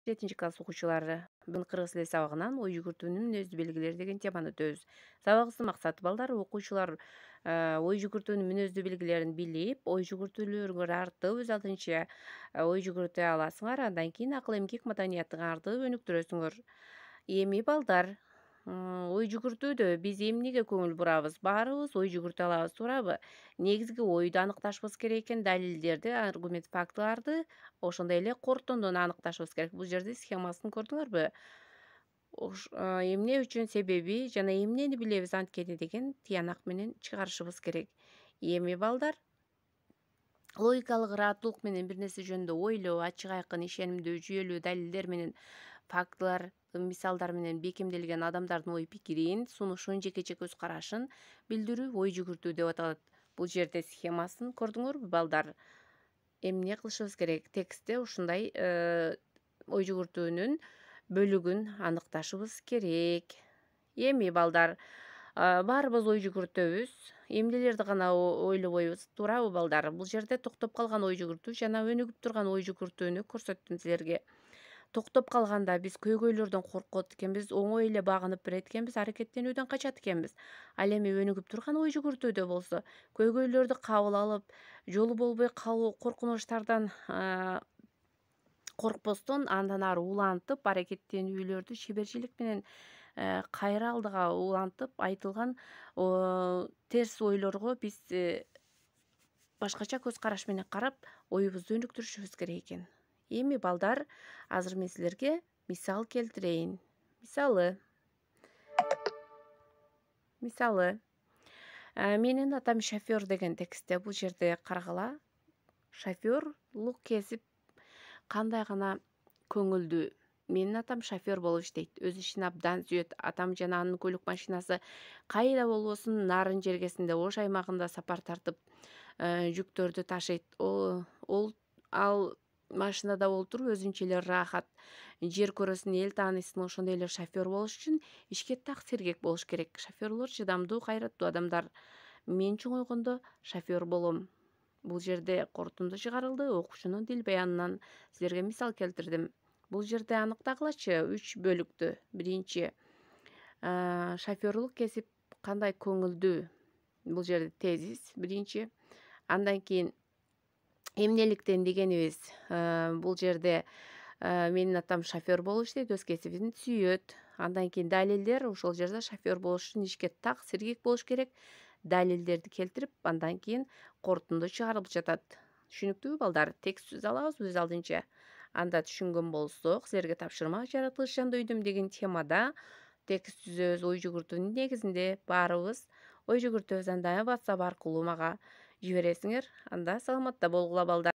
7 класс окуучулары бүгүн кыргыз тили сабагынан ой жүгүртүүнүн мүнөздүү белгилери деген теманы өтөбүз. Сабагыбыздын максаты балдар окуучулар ой жүгүртүүнүн мүнөздүү белгилерин билип, ой жүгүртүүлөрүңөр артып өз алдынча ой жүгүртө аласыңар. Андан кийин акыл эмгек маданиятыңарды өнүктүрөсүңөр. Эми балдар, ой жүгүртүүдө биз эмнеге көңүл бурабыз? Баарыбыз ой жүгүртө алабыз, туурабы? Негизги ойду аныкташыбыз керек экен, далилдерди, аргумент, фактыларды, ошондой эле корутундуну аныкташыбыз керек. Бул жерде схемасын көрдүңөрбү? Эмне үчүн себеби жана эмнени билебиз анткени деген тыянак менен чыгарышыбыз керек. Эми балдар, логикалык ырааттуулук менен бир нерсе жөнүндө ойлоо, ачык айкын, ишенимдүү, жүйөлүү далилдер менен, фактылар, мисалдар менен бекемделген адамдардын ой пикирин, сунушун, жеке көз карашын билдирүү ой жүгүртүү деп аталат. Бул жерде схемасын көрдүңөрбү балдар? Эмне кылышыбыз керек? Текстте ушундай ой жүгүртүүнүн бөлүгүн аныкташыбыз керек. Эми балдар, баарыбыз ой жүгүртөбүз. Эмнелерди гана ойлобойбуз, туурабы балдар? Бул жерде токтоп калган ой жүгүртүү жана өнүгүп турган ой жүгүртүүнү көрсөттүм силерге. Токтоп калганда биз көйгөйлөрдөн коркот экенбиз, оңой эле багынып берет экенбиз, аракеттенүүдөн качат экенбиз. Ал эми өнүгүп турган ой жүгүртүүдө болсо көйгөйлөрдү кабыл алып, жолу болбой калуу, коркунучтардан коркпостон андан ары улантып, аракеттенүүлөрдү шеберчилик менен кайра алдыга улантып, айтылган терс ойлорго биз башкача көз караш менен карап, оюбузду өнүктүрүшүбүз керек экен. Эми балдар, азыр мен силерге мисал келтирейин. Мисалы, менин атам шофёр деген текстте бул жерде карагыла, шофёрлук кесип кандай гана көңүлдүү. Менин атам шофёр болуп иштейт, өз ишин абдан сүйөт. Атам жана анын көлүк машинасы кайда болбосун нарын жергесинде, Ош аймагында сапар тартып, жүктөрдү ташыйт. Ал машинада олтуруп өзүнчө эле рахат. Жер көрөсүн, эл тааныйсың, ошондой эле шофёр болуш үчүн ишке так сергек болуш керек. Шофёрлор чыдамдуу, кайраттуу адамдар. Мен чоңойгондо шофёр болом. Бул жерде корутунду чыгарылды, окуучунун дил баянынан силерге мисал келтирдим. Бул жерде аныктагылачы 3 бөлүктү. Биринчи, шофёрлук кесип кандай көңүлдүү. Бул жерде тезис биринчи. Андан кийин эмнеликтен дегенибиз, бул жерде менин атам шофёр болуп иштейт, өз кесибин сүйөт. Андан кийин далилдер, ошол жерде шофёр болуш үчүн ишке так сергек болуш керек. Далилдерди келтирип, андан кийин корутунду чыгарылып жатат. Түшүнүктүүбү балдар? Текст түзө алабызбы өз алдынча? Анда түшүнгөн болсок, силерге тапшырма жаратылыш жөнүндө үйдүм деген темада текст түзөбүз ой жүгүртүүнүн негизинде. Баарыбыз ой жүгүртөбүз. Анда WhatsApp аркылуу мага жибересиңер. Анда саламатта болгула балдар.